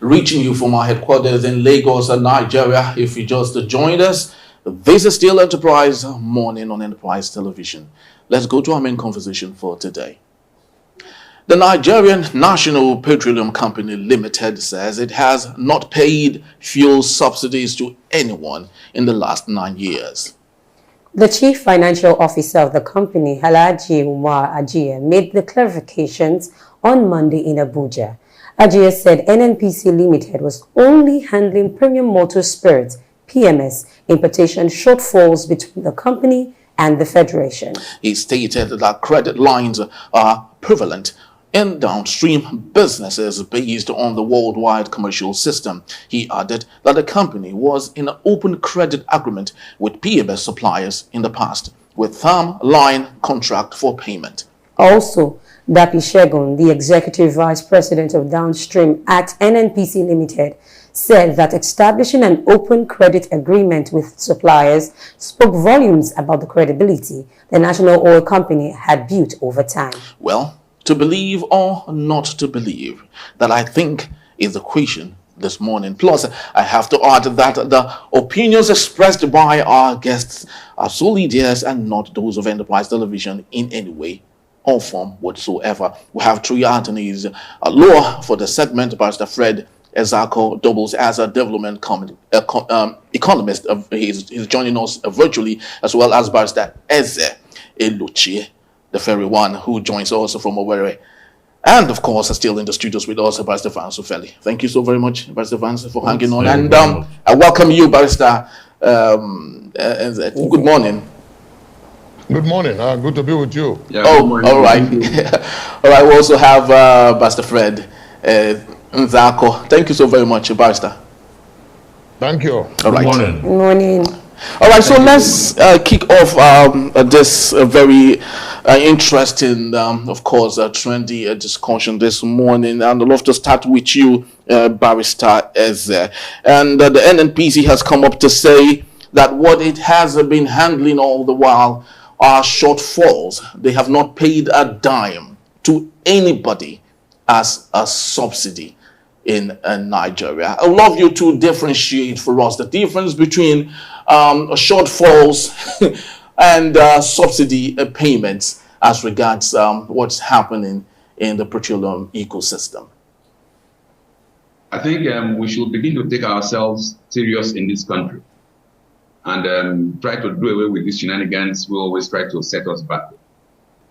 reaching you from our headquarters in Lagos, Nigeria. If you just joined us, this is still Enterprise Morning on Enterprise Television. Let's go to our main conversation for today. The Nigerian National Petroleum Company Limited says it has not paid fuel subsidies to anyone in the last 9 years. The Chief Financial Officer of the company, Alhaji Umar Ajiye, made the clarifications on Monday in Abuja. Ajiye said Nnpc Limited was only handling premium motor spirits, PMS, importation shortfalls between the company and the Federation. He stated that credit lines are prevalent in downstream businesses based on the worldwide commercial system. He added that the company was in an open credit agreement with PMS suppliers in the past, with firm line contract for payment. Also, Dapi Shegun, the Executive Vice President of Downstream at Nnpc Limited, said that establishing an open credit agreement with suppliers spoke volumes about the credibility the national oil company had built over time. Well, to believe or not to believe, that I think is the question this morning. Plus, I have to add that the opinions expressed by our guests are solely theirs and not those of Enterprise Television in any way or form whatsoever. We have three attorneys law for the segment. Barrister Fred Ezako doubles as a development economist. He's joining us virtually, as well as Barrister Eze Eluchie, the very one who joins us from Owerri. And of course, still in the studios with us, Barrister Vance Ofeli. Thank you so very much, Barrister Vance, for hanging on. And I welcome you, Barrister Eze. Good morning. Good morning. Good to be with you. Yeah, all right. All right. We also have Barrister Fred Nzako. Thank you so very much, Barrister. Thank you. All right. Good morning. All right. So let's kick off this very interesting, of course, trendy discussion this morning. And I'd love to start with you, Barrister Eze. And the Nnpc has come up to say that what it has been handling all the while are shortfalls. They have not paid a dime to anybody as a subsidy in Nigeria. I'd love you to differentiate for us the difference between shortfalls and subsidy payments as regards what's happening in the petroleum ecosystem. I think we should begin to take ourselves serious in this country and try to do away with these shenanigans who always try to set us back.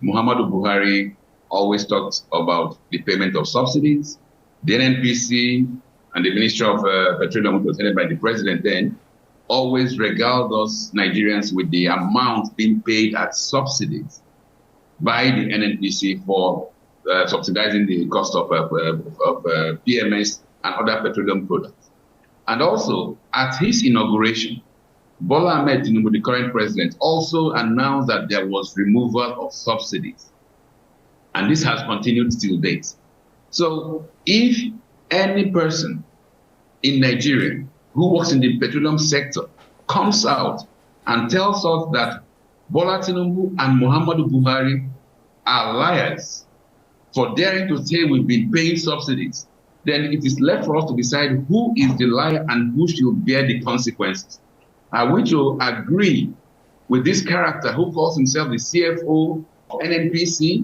Muhammadu Buhari always talks about the payment of subsidies. The Nnpc and the Ministry of Petroleum, which was headed by the president then, always regaled us Nigerians with the amount being paid as subsidies by the Nnpc for subsidizing the cost of PMS and other petroleum products. And also, at his inauguration, Bola Ahmed Tinubu, the current president, also announced that there was removal of subsidies. And this has continued till date. So if any person in Nigeria who works in the petroleum sector comes out and tells us that Bola Tinubu and Muhammadu Buhari are liars for daring to say we've been paying subsidies, then it is left for us to decide who is the liar and who should bear the consequences. Are we to agree with this character who calls himself the CFO of Nnpc?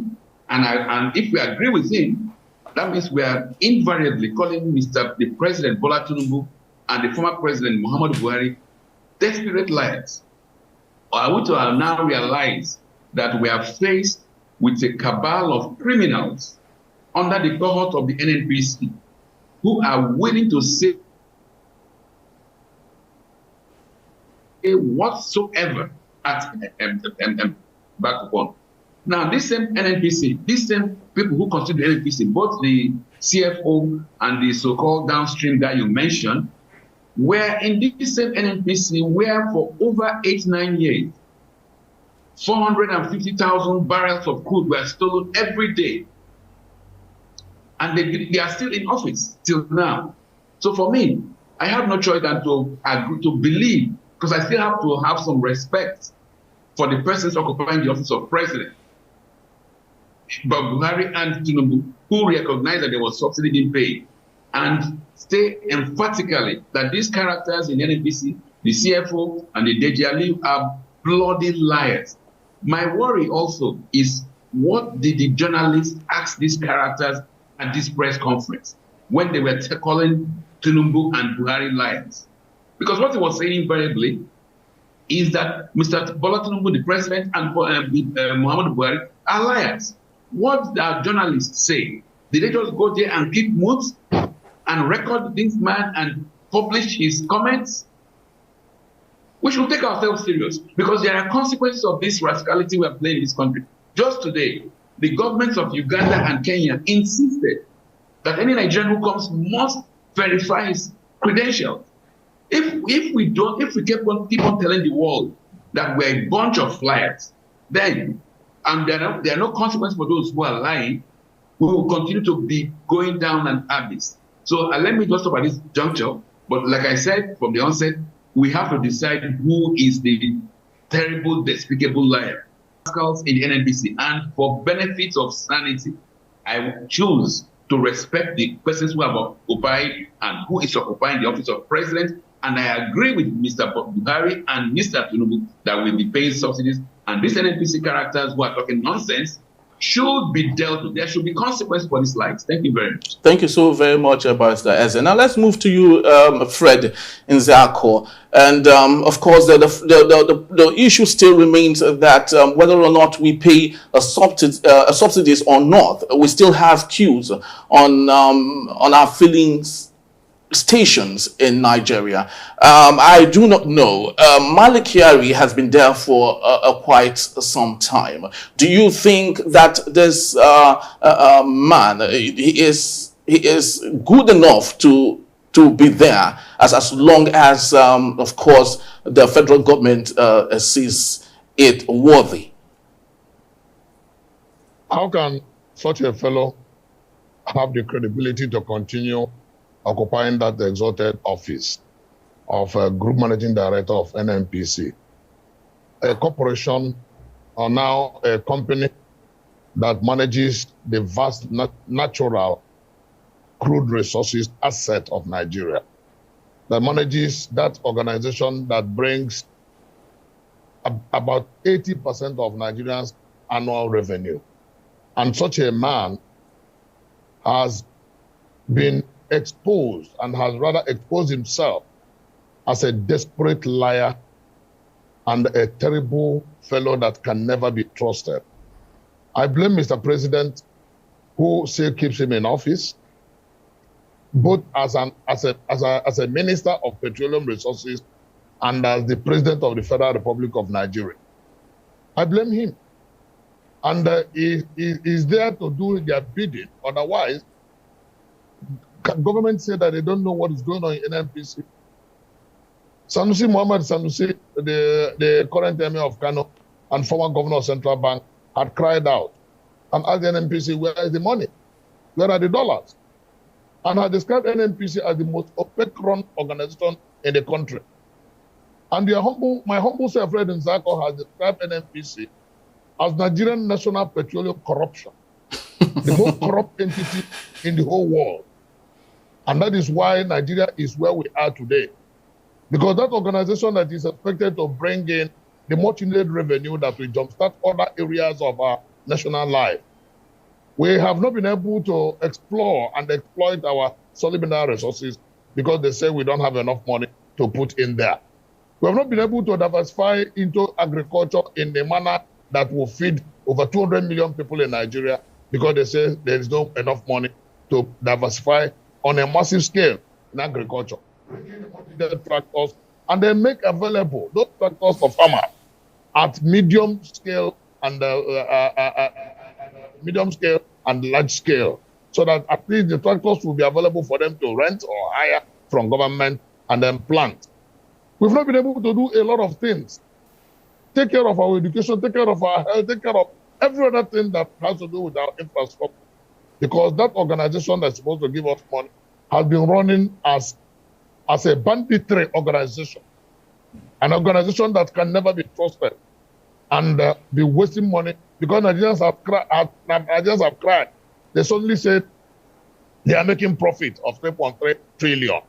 And if we agree with him, that means we are invariably calling the President Bola Tinubu and the former President Muhammadu Buhari desperate liars. Or are we to now realize that we are faced with a cabal of criminals under the cohort of the Nnpc who are willing to say whatsoever at back upon. Now, this same Nnpc, these same people who consider Nnpc, both the CFO and the so-called downstream guy you mentioned, were in this same Nnpc where for over 8-9 years, 450,000 barrels of crude were stolen every day. And they are still in office till now. So for me, I have no choice than to agree to believe, because I still have to have some respect for the persons occupying the office of president. But Buhari and Tinubu, who recognized that there was subsidy being paid, and say emphatically that these characters in Nnpc, the CFO and the DGLU are bloody liars. My worry also is, what did the journalists ask these characters at this press conference when they were calling Tinubu and Buhari liars? Because what he was saying invariably is that Mr. Bola Tinubu, the president, and Muhammadu Buhari are liars. What did journalists say? Did they just go there and keep mute and record this man and publish his comments? We should take ourselves serious, because there are consequences of this rascality we are playing in this country. Just today, the governments of Uganda and Kenya insisted that any Nigerian who comes must verify his credentials. If we keep on telling the world that we're a bunch of liars, then, and there are no consequences for those who are lying, we will continue to be going down an abyss. So let me just stop at this juncture. But like I said from the onset, we have to decide who is the terrible, despicable liar. In the Nnpc, and for benefits of sanity, I will choose to respect the persons who have occupied and who is occupying the office of president. And I agree with Mr. Buhari and Mr. Tinubu that we'll be paying subsidies. And these Nnpc characters who are talking nonsense should be dealt with. There should be consequences for these lies. Thank you very much. Thank you so very much, Barrister Eze. Now let's move to you, Fred Nzako. And of course, the issue still remains that whether or not we pay subsidies or not, we still have queues on our filling stations in Nigeria. I do not know. Malik Kyari has been there for quite some time. Do you think that this man, he is good enough to be there as long as, of course, the federal government sees it worthy? How can such a fellow have the credibility to continue occupying that exalted office of Group Managing Director of Nnpc, a corporation, or now a company that manages the vast natural crude resources asset of Nigeria, that manages that organization that brings about 80% of Nigerians' annual revenue. And such a man has been exposed, and has rather exposed himself as a desperate liar and a terrible fellow that can never be trusted. I blame Mr. President, who still keeps him in office, both as a minister of petroleum resources and as the president of the Federal Republic of Nigeria. I blame him. And he is there to do their bidding. Otherwise, government say that they don't know what is going on in Nnpc. Sanusi Muhammad Sanusi, the current emir of Kano and former governor of Central Bank, had cried out and asked the Nnpc, where is the money? Where are the dollars? And had described Nnpc as the most opaque-run organization in the country. And my humble self, Fred Nzako, has described Nnpc as Nigerian national petroleum corruption, the most corrupt entity in the whole world. And that is why Nigeria is where we are today. Because that organization that is expected to bring in the much needed revenue that will jumpstart other areas of our national life. We have not been able to explore and exploit our solid mineral resources because they say we don't have enough money to put in there. We have not been able to diversify into agriculture in a manner that will feed over 200 million people in Nigeria because they say there is not enough money to diversify on a massive scale in agriculture. Tractors, and they make available those tractors for farmers at medium scale and large scale, so that at least the tractors will be available for them to rent or hire from government and then plant. We've not been able to do a lot of things. Take care of our education, take care of our health, take care of every other thing that has to do with our infrastructure. Because that organization that's supposed to give us money has been running as a banditry organization, an organization that can never be trusted and be wasting money because Nigerians have cried. They suddenly said They are making profit of 3.3 trillion.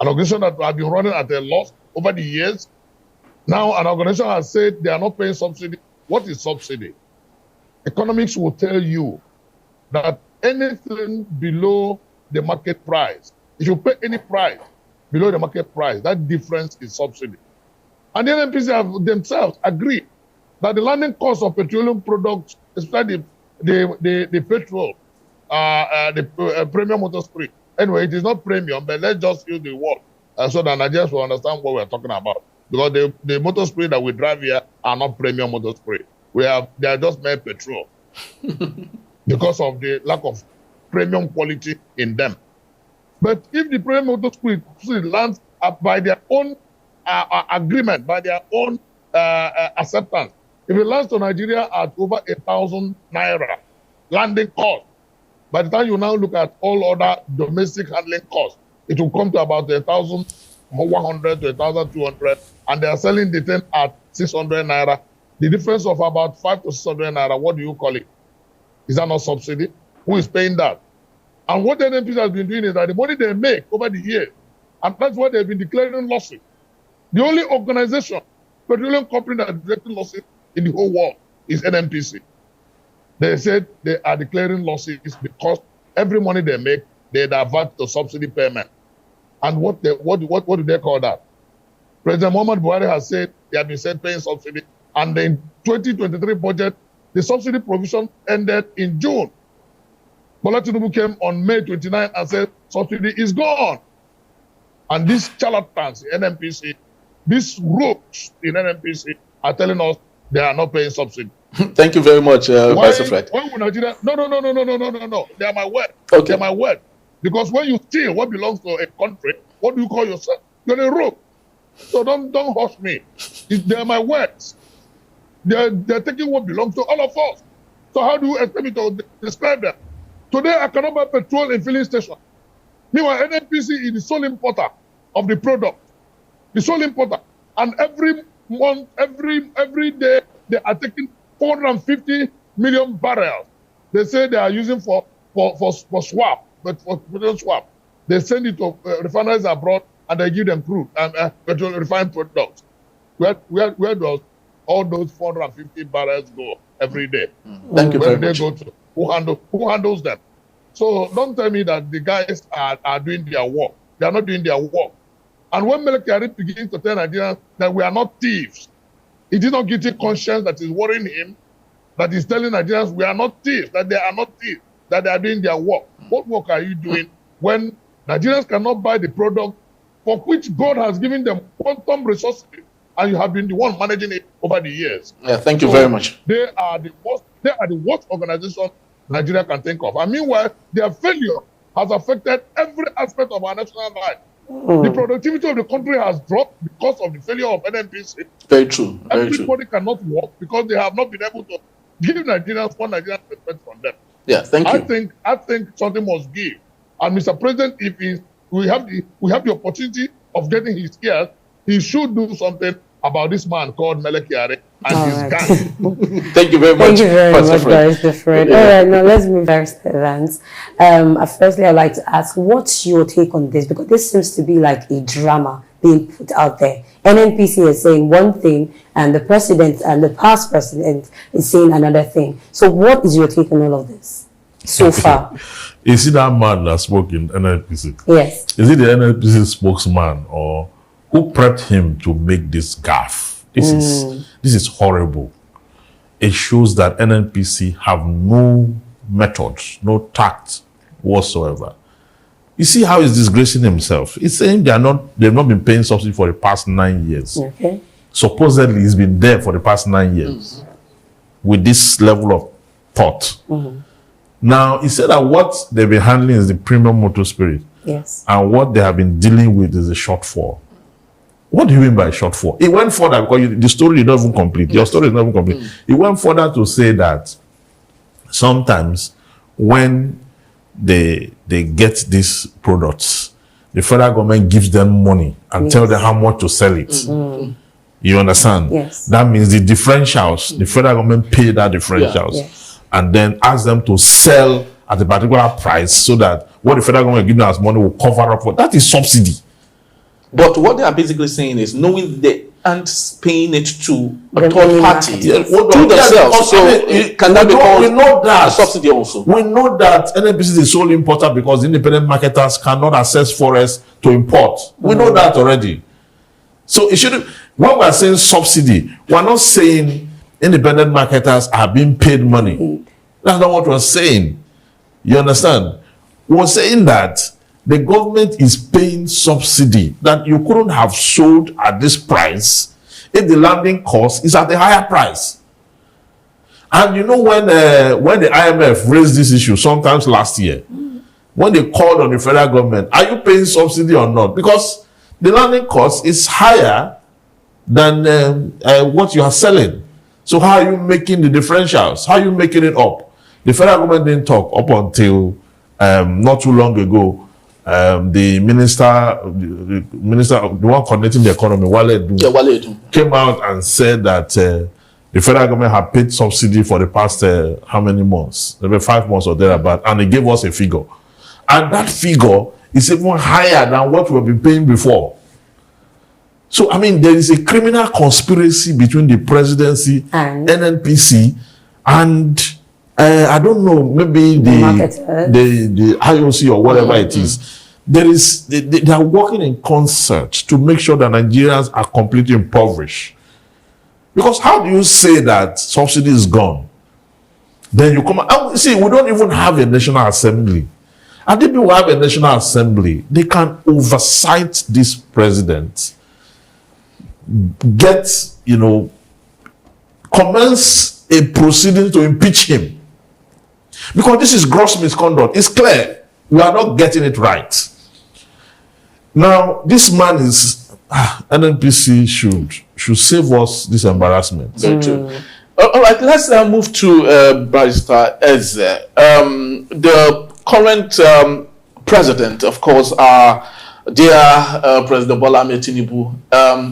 An organization that have been running at a loss over the years. Now an organization has said they are not paying subsidy. What is subsidy? Economics will tell you that anything below the market price, if you pay any price below the market price, that difference is subsidy. And the Nnpc have themselves agreed that the landing cost of petroleum products, especially the petrol, the premium motor spirit. Anyway, it is not premium, but let's just use the word so that Nigerians will understand what we're talking about. Because the motor spirit that we drive here are not premium motor spirit. They are just made petrol because of the lack of premium quality in them. But if the premium motor spirit lands by their own agreement, by their own acceptance, if it lands to Nigeria at over 1,000 naira landing cost, by the time you now look at all other domestic handling costs, it will come to about 1,100 to 1,200, and they are selling the thing at 600 naira. The difference of about 500 to 600 naira, what do you call it? Is that not subsidy? Who is paying that? And what the Nnpc has been doing is that the money they make over the years, and that's why they've been declaring losses. The only organization, petroleum company that is declaring losses in the whole world is Nnpc. They said they are declaring losses because every money they make, they divert to subsidy payment. And what do they call that? President Muhammad Buhari has said they have been paying subsidy, and in 2023 budget, the subsidy provision ended in June. Bola Tinubu came on May 29 and said subsidy is gone. And these charlatans in Nnpc, these rogues in Nnpc are telling us they are not paying subsidy. Thank you very much, Vice Fred. Why would Nigeria? No. They are my word. Okay. They are my word. Because when you steal what belongs to a country, what do you call yourself? You're a rogue. So don't hush me. They are my words. They're taking what belongs to all of us. So how do you expect me to describe them? Today I cannot buy petrol in filling station. Meanwhile, Nnpc is the sole importer of the product. The sole importer. And every month, every day, they are taking 450 million barrels. They say they are using for swap, but for petrol swap. They send it to refineries abroad and they give them crude and petrol refined products. Where does all those 450 barrels go every day? Thank you very much. Where do they go to? Who handles them? So don't tell me that the guys are doing their work. They are not doing their work. And when Mele Kyari begins to tell Nigerians that we are not thieves, it is not guilty conscience that is worrying him, that is telling Nigerians we are not thieves, that they are not thieves, that they are doing their work. What work are you doing when Nigerians cannot buy the product for which God has given them quantum resources, and you have been the one managing it over the years? Yeah, thank you very much. They are the worst organization Nigeria can think of. And meanwhile, their failure has affected every aspect of our national life. The productivity of the country has dropped because of the failure of Nnpc. Very true. Everybody cannot work because they have not been able to give Nigerians what Nigerians expect from them. Yeah, thank you. I think something must give. And Mr. President, if we have the opportunity of getting his ears, he should do something about this man called Mele Kyari and his gang. Thank you very much. Thank you very much, Barrister Fred. All right, now let's move Barrister Vance. Firstly, I'd like to ask, what's your take on this? Because this seems to be like a drama being put out there. Nnpc is saying one thing, and the president and the past president is saying another thing. So what is your take on all of this so far? Is it that man that spoke in Nnpc? Yes. Is it the Nnpc spokesman, or who prepped him to make this gaffe? This is horrible. It shows that Nnpc have no methods, no tact whatsoever. You see how he's disgracing himself. He's saying they've not been paying subsidy for the past 9 years. Okay. Supposedly he's been there for the past 9 years with this level of thought. Now he said that what they've been handling is the premium motor spirit. Yes. And what they have been dealing with is the shortfall. What do you mean by shortfall? It went further because the story is not even complete. Your story is not even complete. It went further to say that sometimes when they get these products, the federal government gives them money and tell them how much to sell it. You understand? Yes. That means the differentials, the federal government pay that differentials and then ask them to sell at a particular price so that what the federal government giving us money will cover up for. That is subsidy. But what they are basically saying is knowing they aren't paying it to a The third only party, market. Yeah, to themselves. So can that be called we know that a subsidy also? We know that Nnpc is the sole importer because independent marketers cannot access forests to import. We know that already. So it shouldn't. When we are saying subsidy, we are not saying independent marketers are being paid money. That's not what we're saying. You understand? We're saying that the government is paying subsidy that you couldn't have sold at this price if the landing cost is at a higher price. And you know when the IMF raised this issue sometimes last year, when they called on the federal government, are you paying subsidy or not? Because the landing cost is higher than what you are selling. So how are you making the differentials? How are you making it up? The federal government didn't talk up until not too long ago. The minister, the one coordinating the economy, Wale came out and said that the federal government had paid subsidy for the past how many months? Maybe 5 months or thereabout, and they gave us a figure. And that figure is even higher than what we've been paying before. So, I mean, there is a criminal conspiracy between the presidency and Nnpc and I don't know, maybe the IOC or whatever it is. They are working in concert to make sure that Nigerians are completely impoverished. Because how do you say that subsidy is gone? Then you come out, see, we don't even have a National Assembly. And if we have a National Assembly, they can oversight this president, commence a proceeding to impeach him. Because this is gross misconduct. It's clear we are not getting it right. Now, this man is Nnpc should save us this embarrassment. Very true. All right, let's move to Barrister Eze. The current president, of course, dear President Bola Ahmed Tinubu,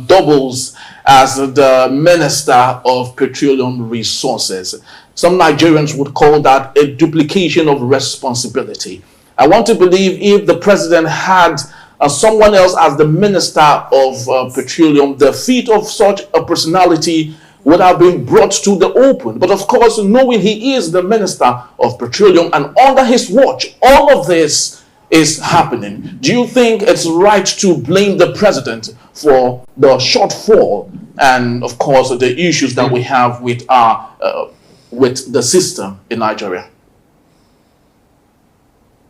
doubles as the Minister of Petroleum Resources. Some Nigerians would call that a duplication of responsibility. I want to believe if the president had someone else as the Minister of Petroleum, the feat of such a personality would have been brought to the open. But of course, knowing he is the Minister of Petroleum and under his watch, all of this is happening. Do you think it's right to blame the president for the shortfall and, of course, the issues that we have with the system in Nigeria?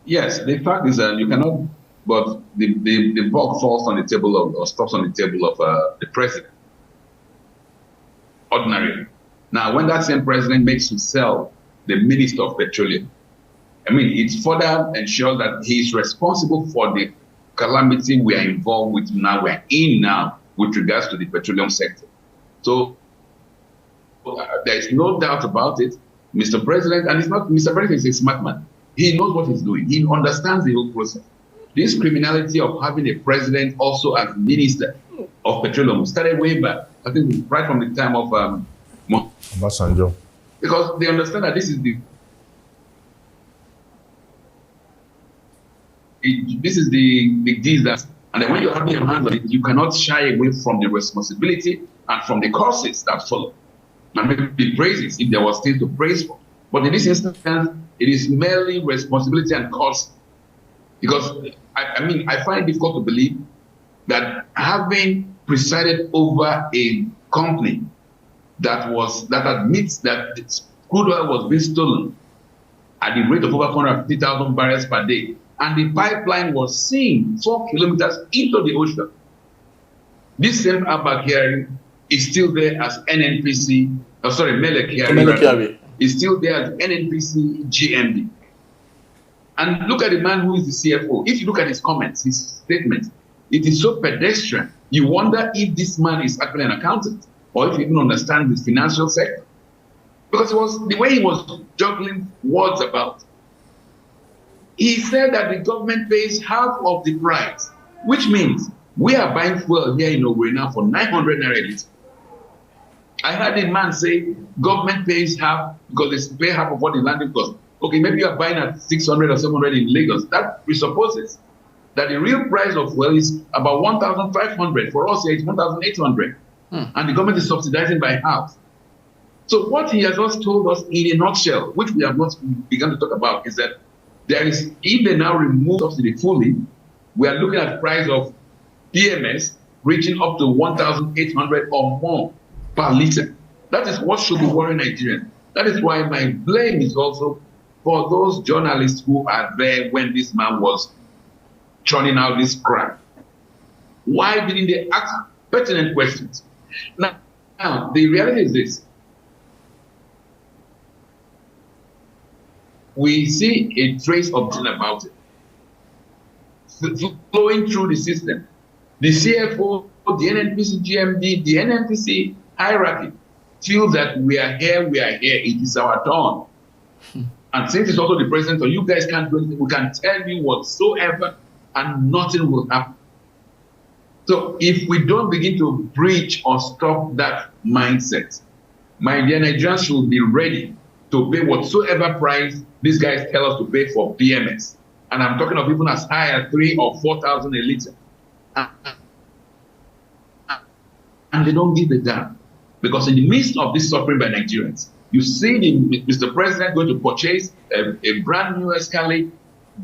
Yes, the fact is that you cannot, but the ball falls on the table or stops on the table of the president. Ordinarily. Now, when that same president makes himself the Minister of Petroleum, I mean, it further ensures that he is responsible for the calamity we are involved with now, we are in now, with regards to the petroleum sector. So there is no doubt about it. Mr. President, and it's not, Mr. President is a smart man. He knows what he's doing. He understands the whole process. This criminality of having a president also as Minister of Petroleum started way back, I think right from the time of Obasanjo. Because they understand that this is the disaster. And then when you have your hands on it, you cannot shy away from the responsibility and from the causes that follow. And maybe praises if there was things to praise for. But in this instance, it is merely responsibility and cause. Because I find it difficult to believe that having presided over a company that admits that crude oil was being stolen at the rate of over 450,000 barrels per day, and the pipeline was seen 4 kilometers into the ocean. This same Abba hearing is still there as Nnpc, Melek hearing is still there as Nnpc GMD. And look at the man who is the CFO. If you look at his comments, his statements, it is so pedestrian. You wonder if this man is actually an accountant or if he even understands the financial sector. Because it was the way he was juggling words about. He said that the government pays half of the price, which means we are buying fuel here in Owerri now for 900 naira a litre. I heard a man say government pays half because they pay half of what the landing cost. okay, maybe you are buying at 600 or 700 in Lagos. That presupposes that the real price of fuel is about 1,500. For us here, it's 1,800. And the government is subsidizing by half. So what he has just told us in a nutshell, which we have not begun to talk about, is that there is, if they now remove subsidy fully, we are looking at price of PMS reaching up to 1,800 or more per liter. That is what should be worrying Nigerians. That is why my blame is also for those journalists who are there when this man was churning out this crap. Why didn't they ask pertinent questions? Now, the reality is this. We see a trace of thing about it flowing through the system. The CFO, the Nnpc GMD, the Nnpc hierarchy feel that we are here, it is our turn. And since it's also the president, so you guys can't do anything, we can tell you whatsoever and nothing will happen. So if we don't begin to breach or stop that mindset, my dear Nigerians should be ready to pay whatsoever price these guys tell us to pay for PMS. And I'm talking of even as high as 3,000 or 4,000 a liter. And they don't give a damn. Because in the midst of this suffering by Nigerians, you see Mr. President going to purchase a brand new Escalade,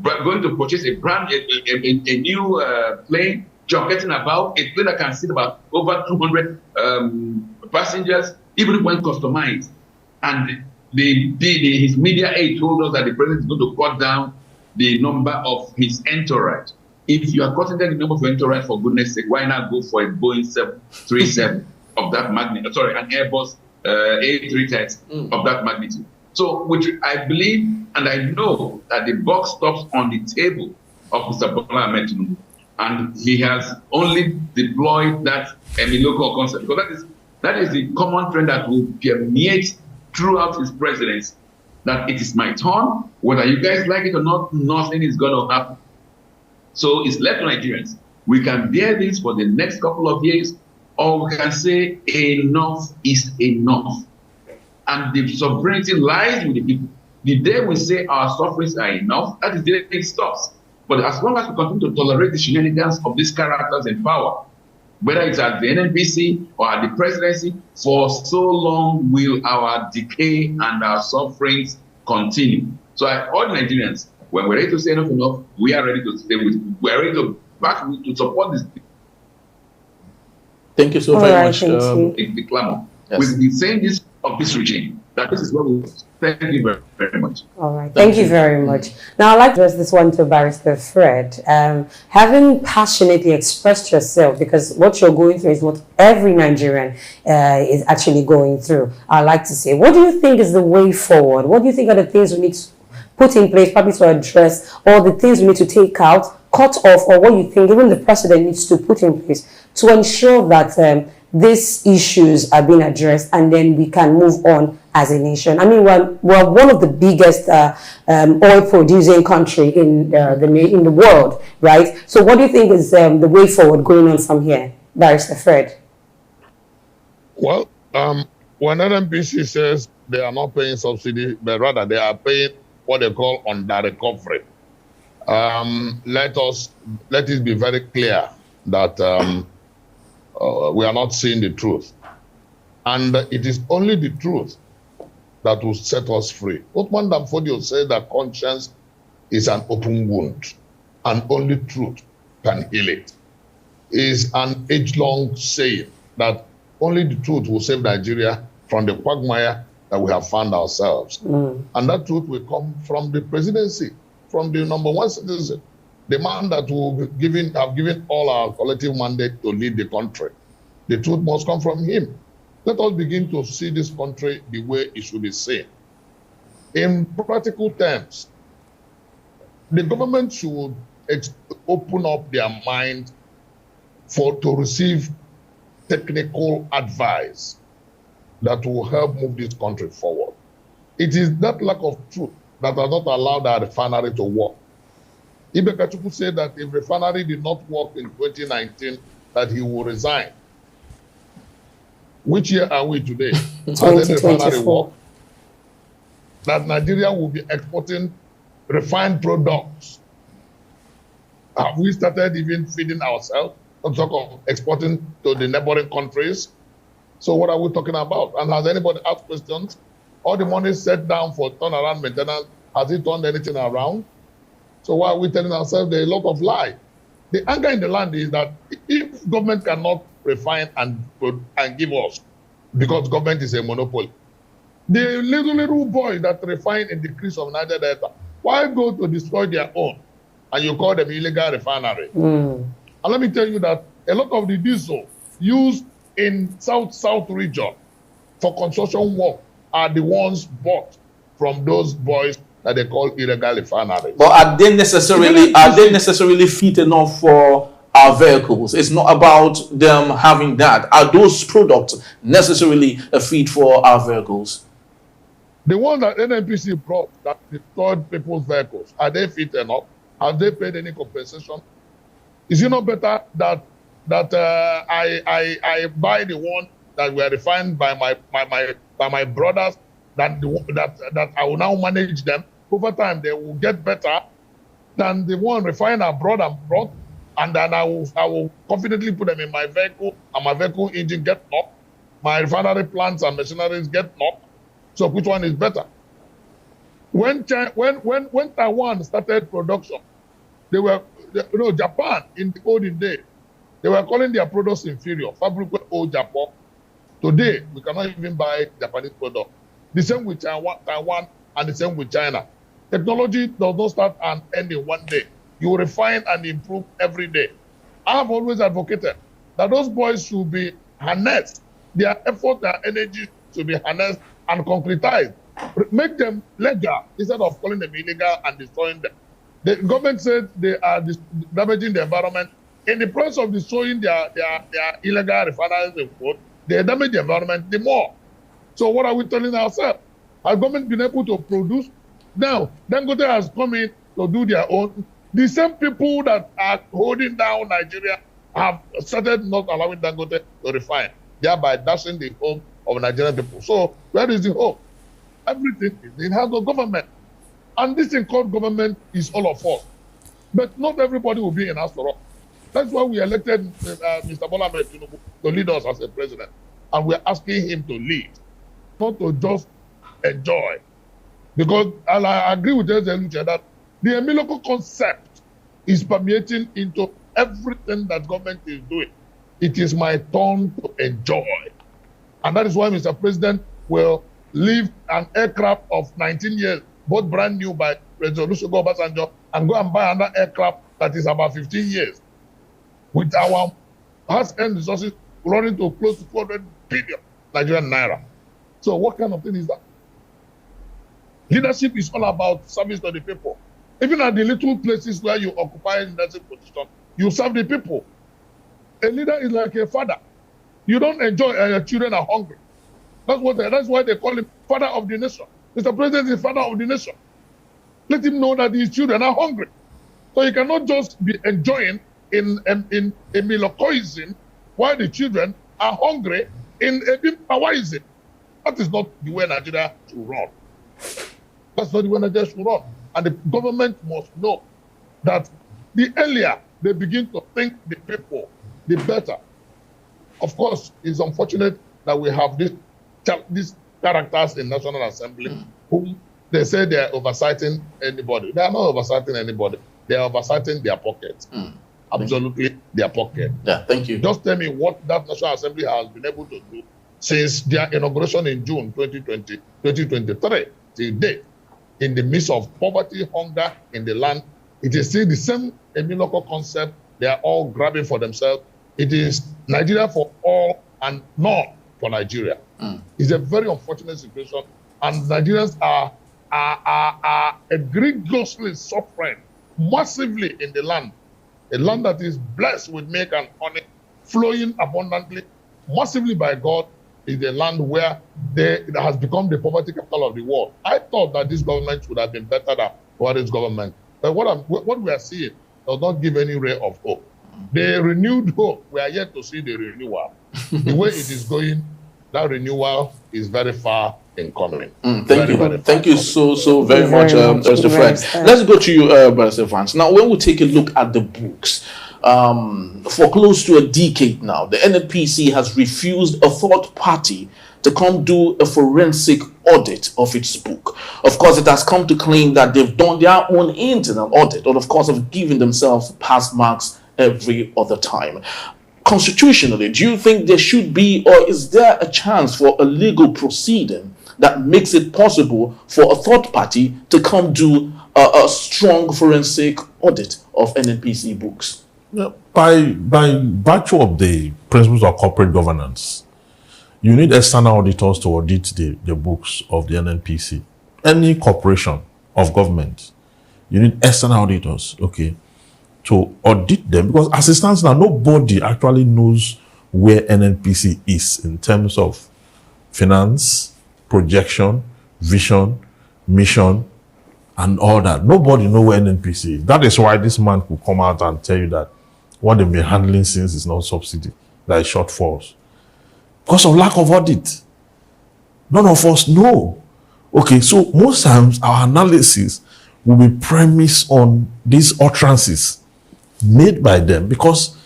going to purchase a new plane, getting about a plane that can seat about over 200 passengers, even when customized. And his media aide told us that the president is going to cut down the number of his entourage. If you are cutting down the number of entourage, for goodness sake, why not go for a Boeing 737 of that magnitude? Sorry, an Airbus A330 of that magnitude. So, which I believe and I know that the buck stops on the table of Mr. Bola Ahmed Tinubu, and he has only deployed that local concept, because that is the common trend that will permeate throughout his presidency, that it is my turn, whether you guys like it or not, nothing is going to happen. So it's left to Nigerians. We can bear this for the next couple of years, or we can say enough is enough. And the sovereignty lies with the people. The day we say our sufferings are enough, that is the day it stops. But as long as we continue to tolerate the shenanigans of these characters in power, whether it's at the Nnpc or at the presidency, for so long will our decay and our sufferings continue. So I urge Nigerians, when we're ready to say enough, we are ready to stay with, we are ready to back to support this. Thank you so very much. The clamor. Yes. We've been saying this of this regime, that this is what we want. Thank you very, very much. All right. Thank you very much. Now, I'd like to address this one to Barrister Fred. Having passionately expressed yourself, because what you're going through is what every Nigerian is actually going through, I'd like to say, what do you think is the way forward? What do you think are the things we need to put in place, probably to address, or the things we need to take out, cut off, or what you think even the president needs to put in place to ensure that these issues are being addressed, and then we can move on as a nation? I mean, we're one of the biggest oil-producing country in the world, right? So what do you think is the way forward going on from here, Barrister Fred? Well, when Nnpc says they are not paying subsidy, but rather they are paying what they call under recovery, let it be very clear that we are not seeing the truth. And it is only the truth that will set us free. Othman Danfodio said that conscience is an open wound, and only truth can heal it. It is an age-long saying that only the truth will save Nigeria from the quagmire that we have found ourselves. And that truth will come from the presidency, from the number one citizen, the man that will have given all our collective mandate to lead the country. The truth must come from him. Let us begin to see this country the way it should be seen. In practical terms, the government should open up their mind to receive technical advice that will help move this country forward. It is that lack of truth that has not allowed our refinery to work. Ibe Kachukwu said that if refinery did not work in 2019, that he will resign. Which year are we today? Has the refinery worked? that Nigeria will be exporting refined products. Have we started even feeding ourselves? Not talk of exporting to the neighboring countries. So what are we talking about? And has anybody asked questions? All the money set down for turnaround maintenance, has it turned anything around? So why are we telling ourselves there's a lot of lie? The anger in the land is that if government cannot refine and give us, because government is a monopoly, the little boys that refine in the crease of Niger Delta, why go to destroy their own? And you call them illegal refinery. And let me tell you that a lot of the diesel used in south region for construction work are the ones bought from those boys that they call illegal refineries. But are they necessarily fit enough for our vehicles? It's not about them having that. Are those products necessarily a fit for our vehicles? The ones that Nnpc brought that destroyed people's vehicles, are they fit enough? Have they paid any compensation? Is it not better that I buy the one that were refined by my brothers, that I will now manage them? Over time, they will get better than the one refined abroad and brought, and then I will confidently put them in my vehicle, and my vehicle engine get knocked. My refinery plants and machineries get knocked. So which one is better? When Taiwan started production, they were, Japan in the olden days, they were calling their products inferior. Fabric old Japan. Today, we cannot even buy Japanese product. The same with Taiwan and the same with China. Technology does not start and end in one day. You refine and improve every day. I have always advocated that those boys should be harnessed. Their effort, their energy should be harnessed and concretized. Make them legal instead of calling them illegal and destroying them. The government said they are damaging the environment. In the process of destroying their illegal refineries and food, they damage the environment the more. So what are we telling ourselves? Has government been able to produce? Now, Dangote has come in to do their own. The same people that are holding down Nigeria have started not allowing Dangote to refine, thereby dashing the hope of Nigerian people. So where is the hope? Everything is in the hands of government. And this thing called government is all of us. But not everybody will be in us for all. That's why we elected Mr. Bola Ahmed Tinubu to lead us as a president. And we're asking him to lead, not to just enjoy. Because, and I agree with Lucha that the Emiloko concept is permeating into everything that government is doing. It is my turn to enjoy. And that is why Mr. President will leave an aircraft of 19 years, bought brand new by President Olusegun Obasanjo, and go and buy another aircraft that is about 15 years. With our hard-earned resources running to close to 400 billion Nigerian naira. So what kind of thing is that? Leadership is all about service to the people. Even at the little places where you occupy leadership position, you serve the people. A leader is like a father. You don't enjoy your children are hungry. That's why they call him father of the nation. Mr. President is father of the nation. Let him know that his children are hungry. So you cannot just be enjoying in Emilokoism while the children are hungry in Ebimbawaism. That is not the way Nigeria should run. That's not the way Nigeria should run. And the government must know that the earlier they begin to think the people, the better. Of course, it's unfortunate that we have these characters in National Assembly whom they say they are oversighting anybody. They are not oversighting anybody. They are oversighting their pockets. Absolutely their pocket. Yeah, thank you. Just tell me what that National Assembly has been able to do since their inauguration in June 2023 till date, in the midst of poverty, hunger in the land. It is still the same Emiloko concept. They are all grabbing for themselves. It is Nigeria for all and none for Nigeria. It's a very unfortunate situation, and Nigerians are egregiously suffering massively in the land. A land that is blessed with milk and honey, flowing abundantly, massively by God, is a land where it has become the poverty capital of the world. I thought that this government would have been better than Buhari's government. But what we are seeing does not give any ray of hope. The renewed hope, we are yet to see the renewal. The way it is going, that renewal is very far in coming. Thank you. Thank you so very much, Mr. Fred. Let's go to you, Mr. Vance. Now, when we take a look at the books, for close to a decade now, the Nnpc has refused a third party to come do a forensic audit of its book. Of course, it has come to claim that they've done their own internal audit, and of course, have given themselves pass marks every other time. Constitutionally, do you think there should be, or is there a chance for a legal proceeding that makes it possible for a third party to come do a strong forensic audit of Nnpc books? By virtue of the principles of corporate governance, you need external auditors to audit the books of the Nnpc. Any corporation of government, you need external auditors, okay, to audit them, because as it stands now, nobody actually knows where Nnpc is in terms of finance, projection, vision, mission, and all that. Nobody knows where Nnpc is. That is why this man could come out and tell you that what they've been handling since is not subsidy, that is shortfalls. Because of lack of audit. None of us know. Okay, so most times our analysis will be premised on these utterances made by them, because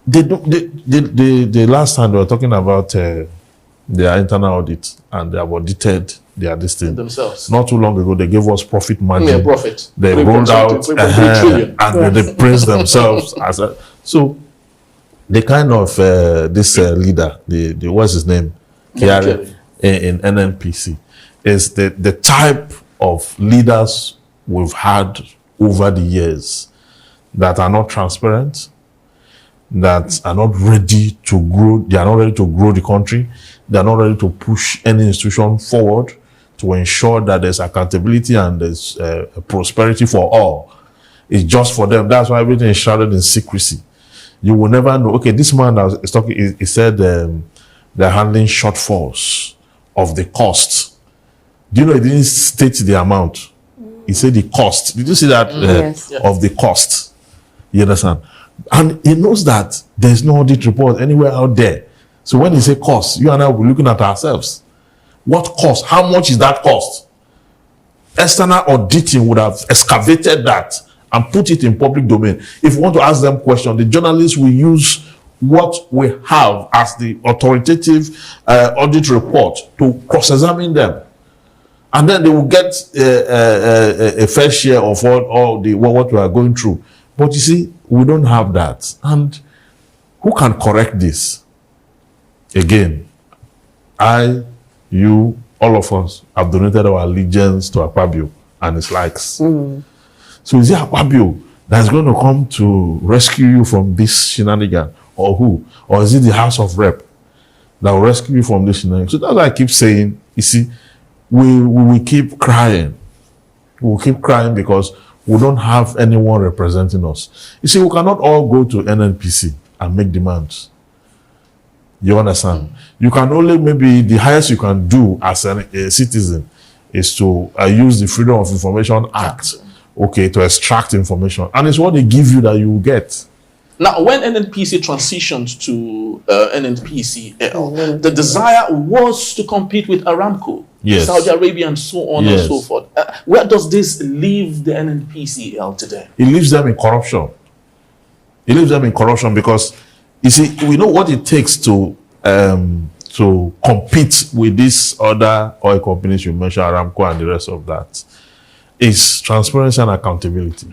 they don't. The last time they were talking about their internal audit, and they have audited their thing themselves. Not too long ago, they gave us profit margin. Yeah, profit. They rolled out and they praised themselves as a. So the kind of this leader, the what's his name, Kiari, in Nnpc, is the type of leaders we've had over the years that are not transparent, that are not ready to grow. They are not ready to grow the country. They are not ready to push any institution forward to ensure that there's accountability and there's prosperity for all. It's just for them. That's why everything is shrouded in secrecy. You will never know. Okay, this man is talking. He said they're handling shortfalls of the cost. Do you know he didn't state the amount? He said the cost. Did you see that? Yes. Of the cost. You understand? And he knows that there's no audit report anywhere out there. So when he say cost, you and I will be looking at ourselves. What cost? How much is that cost? External auditing would have excavated that and put it in public domain. If you want to ask them questions, the journalists will use what we have as the authoritative audit report to cross-examine them. And then they will get a fair share of all the what we are going through. But you see, we don't have that. And who can correct this? Again, you, all of us have donated our allegiance to Akpabio and his likes. So is it Akpabio that's going to come to rescue you from this shenanigan? Or who? Or is it the House of Rep that will rescue you from this shenanigan? So that's why I keep saying, you see, we will keep crying. We will keep crying because we don't have anyone representing us. You see, we cannot all go to Nnpc and make demands. You understand? You can only, maybe the highest you can do as a citizen is to use the Freedom of Information Act, okay, to extract information. And it's what they give you that you will get. Now, when Nnpc transitioned to NNPCL, the desire was to compete with Aramco, yes, Saudi Arabia, and so on and so forth. Where does this leave the NNPCL today? It leaves them in corruption. It leaves them in corruption because, you see, we know what it takes to compete with these other oil companies you mentioned, Aramco and the rest of that. Is transparency and accountability.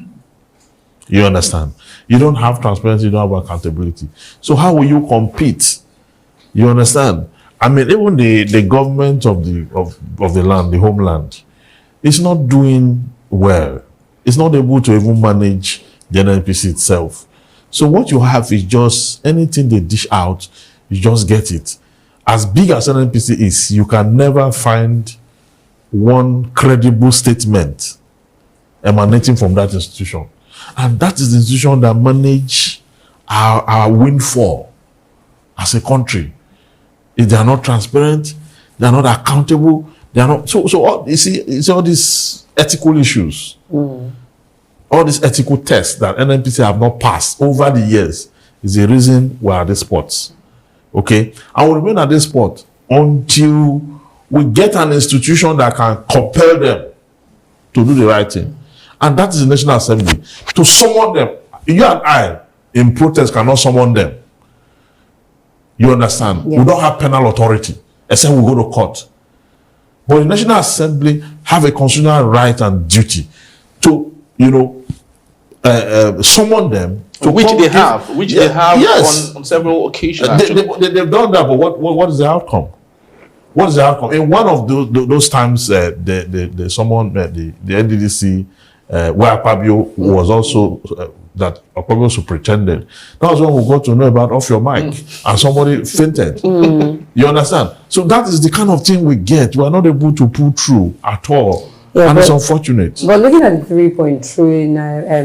You understand? You don't have transparency, you don't have accountability. So how will you compete? You understand? I mean, even the government of the land, the homeland, is not doing well. It's not able to even manage the NNPC itself. So what you have is just anything they dish out, you just get it. As big as NNPC is, you can never find one credible statement emanating from that institution. And that is the institution that manage our windfall as a country. If they are not transparent, they are not accountable, they are not. So all, you see, it's all these ethical issues, all these ethical tests that NNPC have not passed over the years is the reason we are at this spot. Okay, I will remain at this spot until we get an institution that can compel them to do the right thing. And that is the National Assembly. To summon them, you and I in protest cannot summon them. You understand? Yes. We don't have penal authority, except we go to court. But the National Assembly have a constitutional right and duty to, summon them. To Which they have yes. on several occasions. They've done that, but what is the outcome? What is the outcome? In one of those times, someone, the NDDC, where Akpabio was also, that Akpabio superintendent, that was when we got to know about off your mic, and somebody fainted. You understand? So that is the kind of thing we get. We are not able to pull through at all. Yeah, and it's unfortunate. But looking at the 3.3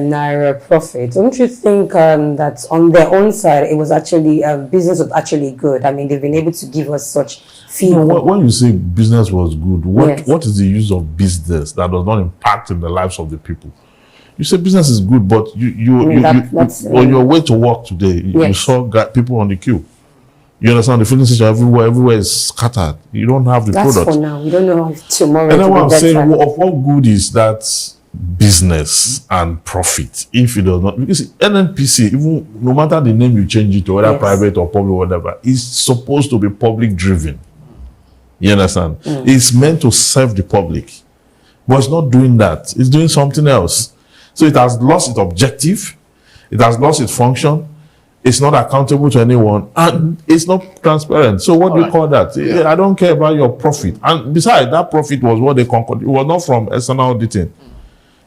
naira profit, don't you think that on their own side, it was actually, business was actually good? I mean, they've been able to give us such feel. When you say business was good, Yes. what is the use of business that does not impact in the lives of the people? You say business is good, but on your way to work today, you saw people on the queue. You understand? The filling station everywhere is scattered. You don't have the product. That's for now. We don't know if tomorrow. And then what I'm saying, of what good is that business and profit if it does not? Because Nnpc, even no matter the name you change it to, whether private or public, whatever, is supposed to be public driven. You understand? It's meant to serve the public, but it's not doing that. It's doing something else. So it has lost its objective. It has lost its function. It's not accountable to anyone, and it's not transparent. So what do you call that? Yeah. I don't care about your profit. And besides, that profit was what they concluded. It was not from external auditing.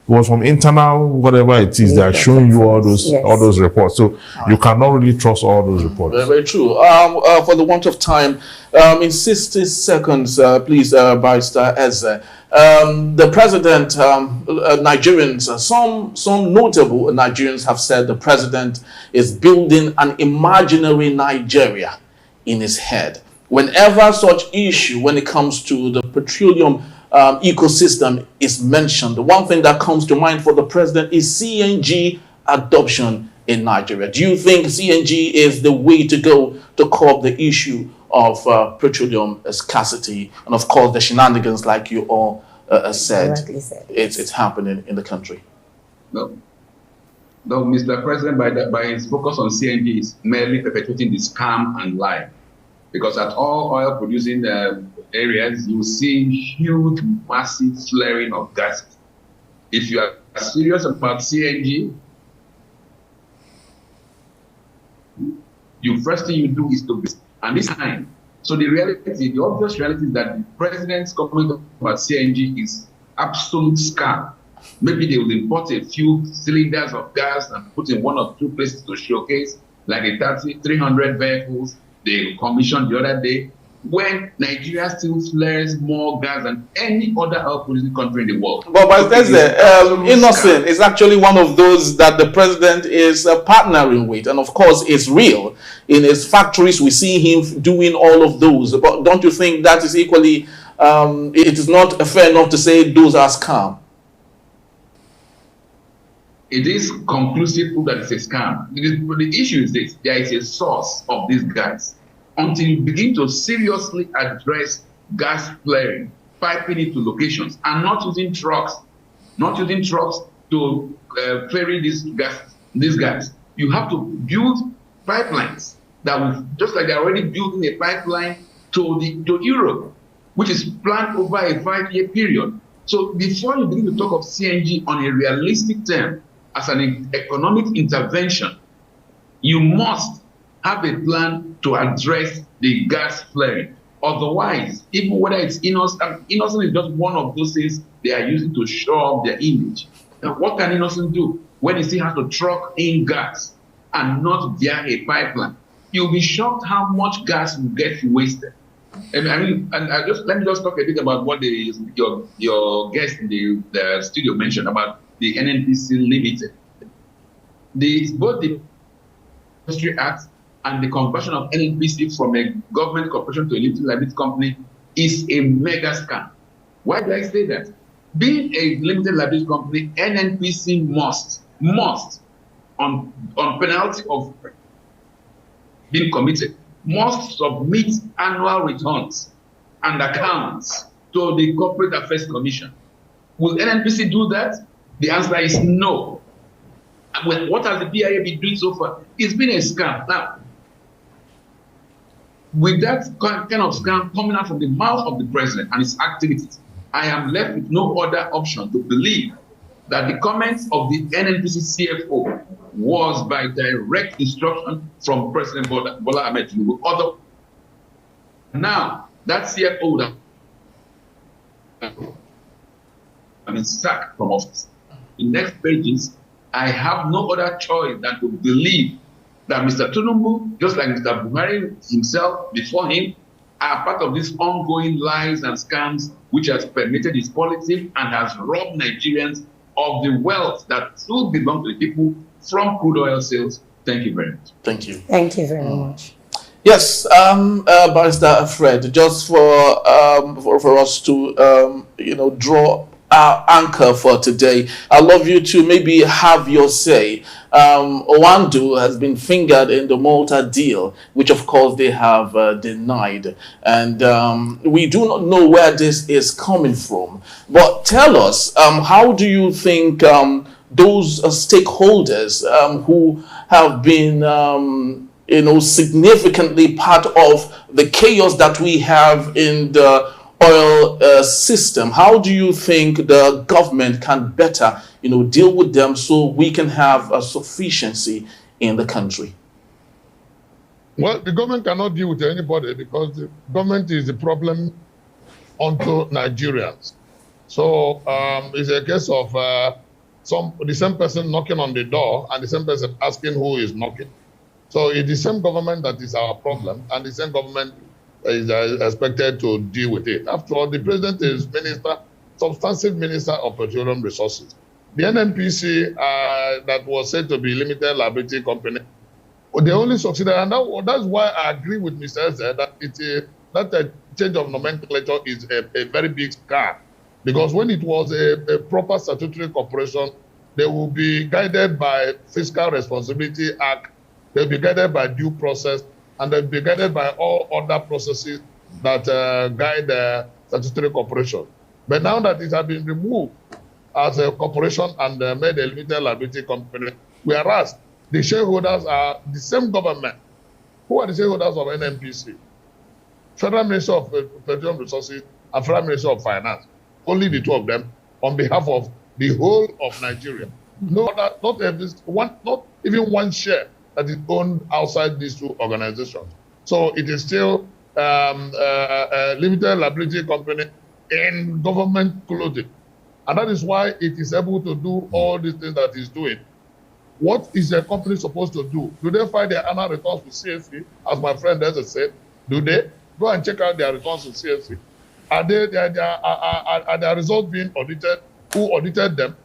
It was from internal, whatever it is. They are showing you all those reports. So you cannot really trust all those reports. Very, very true. For the want of time, in 60 seconds, please, Barrister Eze. The president, Nigerians, some notable Nigerians have said the president is building an imaginary Nigeria in his head. Whenever such issue, when it comes to the petroleum ecosystem is mentioned, the one thing that comes to mind for the president is CNG adoption in Nigeria. Do you think CNG is the way to go to curb the issue of petroleum scarcity and, of course, the shenanigans like you all said? It's happening in the country? No, Mr. President, by his focus on CNG, is merely perpetuating the scam and lie. Because at all oil-producing areas, you see huge, massive flaring of gases. If you are serious about CNG, the first thing you do is to be, and this time. So the obvious reality is that the president's comment about CNG is absolute scam. Maybe they will import a few cylinders of gas and put in one or two places to showcase, like the 300 vehicles they commissioned the other day, when Nigeria still flares more gas than any other oil-producing country in the world. But Innocent is actually one of those that the president is partnering with, and of course it's real. In his factories, we see him doing all of those. But don't you think that is equally, it is not fair enough to say those are scam? It is conclusive proof that it's a scam. The issue is this: there is a source of these gas. Until you begin to seriously address gas flaring, piping it to locations, and not using trucks to ferry this gas. You have to build pipelines that will, just like they're already building a pipeline to Europe, which is planned over a 5-year period. So before you begin to talk of CNG on a realistic term as an economic intervention, you must have a plan to address the gas flaring. Otherwise, even whether it's Innocent is just one of those things they are using to show up their image. Now, what can Innocent do when he still has to truck in gas and not via a pipeline? You'll be shocked how much gas will get wasted. And let me just talk a bit about what your guest in the studio mentioned about the Nnpc Limited. Both the Industry Act and the conversion of Nnpc from a government corporation to a limited liability company is a mega scam. Why do I say that? Being a limited liability company, Nnpc must, on penalty of being committed, must submit annual returns and accounts to the Corporate Affairs Commission. Will Nnpc do that? The answer is no. What has the PIA been doing so far? It's been a scam. Now, with that kind of scam coming out from the mouth of the president and his activities, I am left with no other option to believe that the comments of the Nnpc CFO was by direct instruction from President Bola Ahmed Tinubu. Now, that CFO would have been sacked from office. In next pages, I have no other choice than to believe that Mr. Tinubu, just like Mr. Buhari himself before him, are part of these ongoing lies and scams which has permitted his policy and has robbed Nigerians of the wealth that should belong to the people from crude oil sales. Thank you very much. Thank you. Thank you very much. Yes, Barrister Fred, just for us to draw our anchor for today, I'd love you to maybe have your say. Oando has been fingered in the Malta deal, which of course they have denied, and we do not know where this is coming from. But tell us, how do you think those stakeholders who have been significantly part of the chaos that we have in the oil system, how do you think the government can better, deal with them so we can have a sufficiency in the country? Well, the government cannot deal with anybody because the government is the problem unto Nigerians. So it's a case of the same person knocking on the door and the same person asking who is knocking. So it's the same government that is our problem, and the same government is expected to deal with it. After all, the president is substantive minister of petroleum resources. The Nnpc that was said to be limited liability company, they only succeeded, and that's why I agree with Mr. Eze that a change of nomenclature is a very big scam. Because when it was a proper statutory corporation, they will be guided by Fiscal Responsibility Act, they'll be guided by due process, and they'll be guided by all other processes that guide the statutory corporation. But now that it has been removed as a corporation and made a limited liability company, whereas the shareholders are the same government. Who are the shareholders of Nnpc? Federal Minister of Petroleum Resources and Federal Minister of Finance. Only the two of them on behalf of the whole of Nigeria. No other, not even one share that is owned outside these two organizations. So it is still a limited liability company in government clothing. And that is why it is able to do all these things that it's doing. What is a company supposed to do? Do they file their annual returns with CFC, as my friend has said? Do they? Go and check out their returns with CFC. Are their results being audited? Who audited them?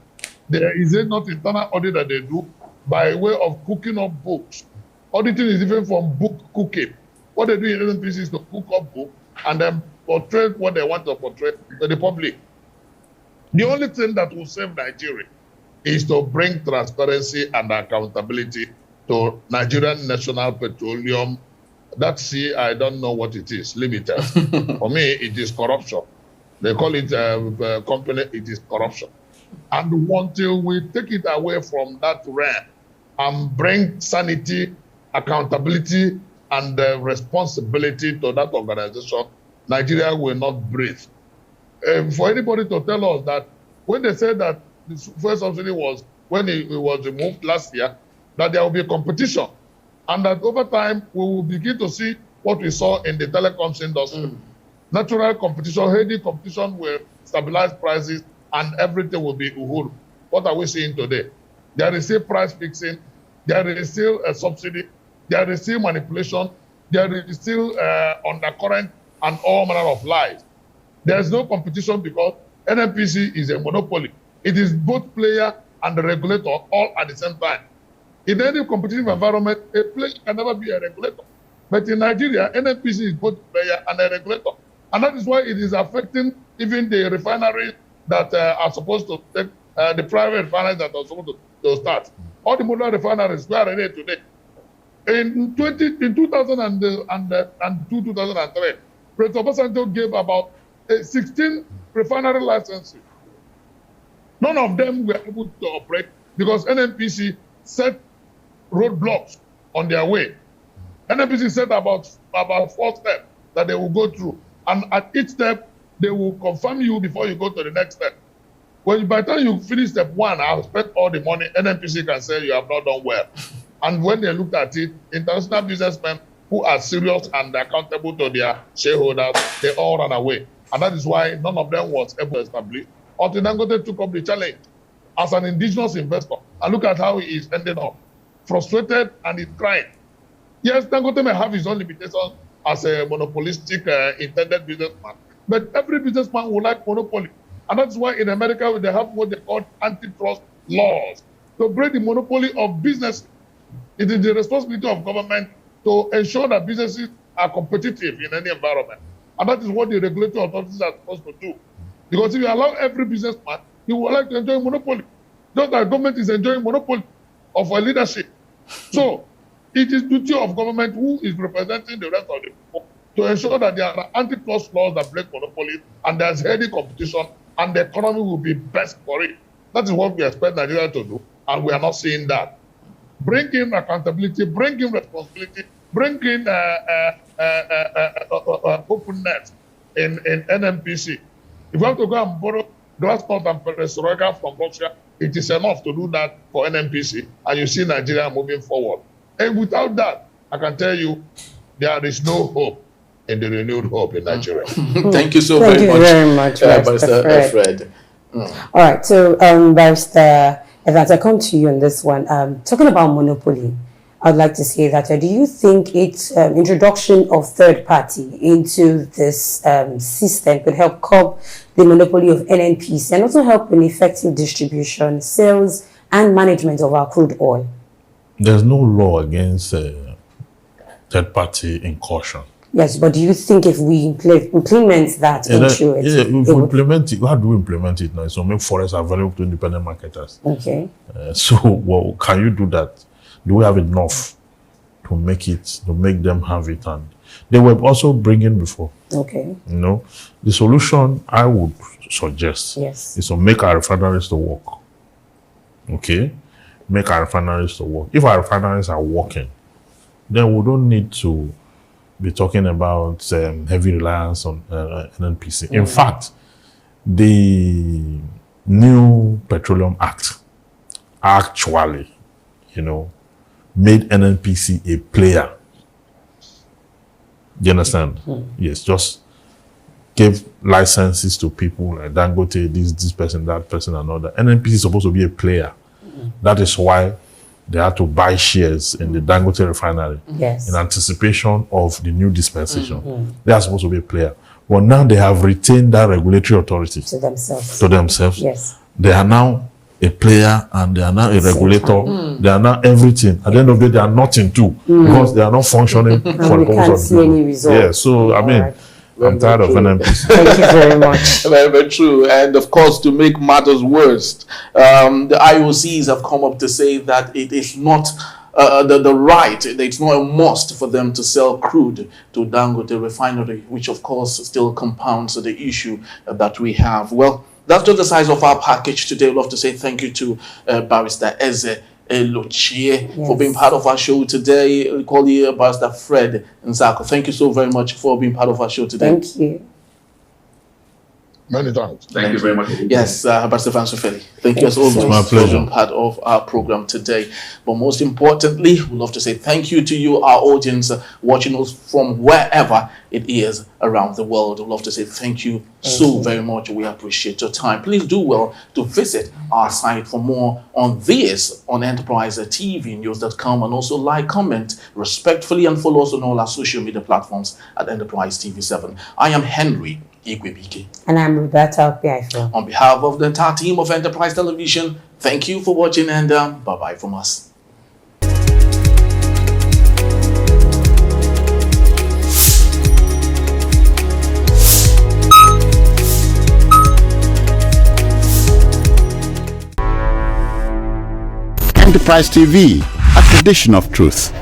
Is it not internal audit that they do by way of cooking up books? Auditing is different from book cooking. What they do in Nnpc is to cook up books and then portray what they want to portray to the public. The only thing that will save Nigeria is to bring transparency and accountability to Nigerian National Petroleum. That's I don't know what it is, limited. For me, it is corruption. They call it a company, it is corruption. And until we take it away from that realm and bring sanity, accountability, and responsibility to that organization, Nigeria will not breathe. For anybody to tell us that when they said that the first subsidy was, when it was removed last year, that there will be a competition, and that over time we will begin to see what we saw in the telecoms industry. Natural competition, healthy competition will stabilize prices and everything will be uhuru. What are we seeing today? There is still price fixing, there is still a subsidy, there is still manipulation, there is still undercurrent and all manner of lies. There is no competition because Nnpc is a monopoly. It is both player and the regulator all at the same time. In any competitive environment, a player can never be a regulator. But in Nigeria, Nnpc is both player and a regulator. And that is why it is affecting even the refineries that are supposed to take, the private refineries that are supposed to start. All the modern refineries, where are they today? In 2002, 2003, President Obasanjo gave about 16 refinery licenses. None of them were able to operate because Nnpc set roadblocks on their way. Nnpc set about 4 steps that they will go through. And at each step, they will confirm you before you go to the next step. By the time you finish step 1, I've spent all the money, Nnpc can say you have not done well. And when they looked at it, international businessmen who are serious and accountable to their shareholders, they all ran away. And that is why none of them was able to establish. Until Dangote took up the challenge as an indigenous investor. And look at how he is ending up. Frustrated and he's crying. Yes, Dangote may have his own limitations as a monopolistic intended businessman. But every businessman would like monopoly. And that's why in America, they have what they call antitrust laws to break the monopoly of business. It is the responsibility of government to ensure that businesses are competitive in any environment. And that is what the regulatory authorities are supposed to do. Because if you allow every businessman, he would like to enjoy monopoly. Just like government is enjoying monopoly of our leadership. So it is duty of government who is representing the rest of the people to ensure that there are antitrust laws that break monopoly and there's healthy competition and the economy will be best for it. That is what we expect Nigeria to do, and we are not seeing that. Bring in accountability, bring in responsibility, bring in openness in Nnpc. If you have to go and borrow glassnut and perestroika from Russia, it is enough to do that for Nnpc, and you see Nigeria moving forward. And without that, I can tell you, there is no hope in the renewed hope in Nigeria. Thank you so Thank very you much, very much, Barrister Fred. All right, so Barrister Evans, I come to you on this one. Talking about monopoly, I'd like to say that do you think its introduction of third party into this system could help curb the monopoly of Nnpc and also help in effective distribution, sales, and management of our crude oil? There's no law against third party incursion. Yes, but do you think if we implement that into it? Yeah, if we implement it, how do we implement it now? So make forests available to independent marketers. Okay. So can you do that? Do we have enough to make them have it? And they were also bringing before. Okay. You know, the solution I would suggest is to make our refineries to work. Okay? Make our refineries to work. If our refineries are working, then we don't need to be talking about heavy reliance on Nnpc. In fact, the new Petroleum Act actually, made Nnpc a player. Do you understand? Yes, just give licenses to people like Dangote, this person, that person, another. Nnpc is supposed to be a player. That is why they had to buy shares in the Dangote refinery in anticipation of the new dispensation. They are supposed to be a player. But now they have retained that regulatory authority to themselves. Yes. They are now a player and they are now a regulator. They are now everything. At the end of the day, they are nothing too because they are not functioning for the purpose of the people. Yeah, so I mean, I'm tired of Nnpc. Thank you very much. Very, very true. And of course, to make matters worse, the IOCs have come up to say that it is not the right, it's not a must for them to sell crude to Dangote refinery, which of course still compounds the issue that we have. Well, that's just the size of our package today. I'd love to say thank you to Barrister Eze Elochie for being part of our show today. We call you Barrister Fred Nzako. Thank you so very much for being part of our show today. Thank you. Many thanks. Thank you very much. Yes, Barrister Fansofeli. Thank you as always for being part of our program today. But most importantly, we'd love to say thank you to you, our audience, watching us from wherever it is around the world. We'd love to say thank you so very much. We appreciate your time. Please do well to visit our site for more on this on enterprisetvnews.com, and also like, comment respectfully, and follow us on all our social media platforms at Enterprise TV7. I am Henry Igwebike. And I'm Roberta Opiaifo. On behalf of the entire team of Enterprise Television, thank you for watching, and bye-bye from us. Enterprise TV, a tradition of truth.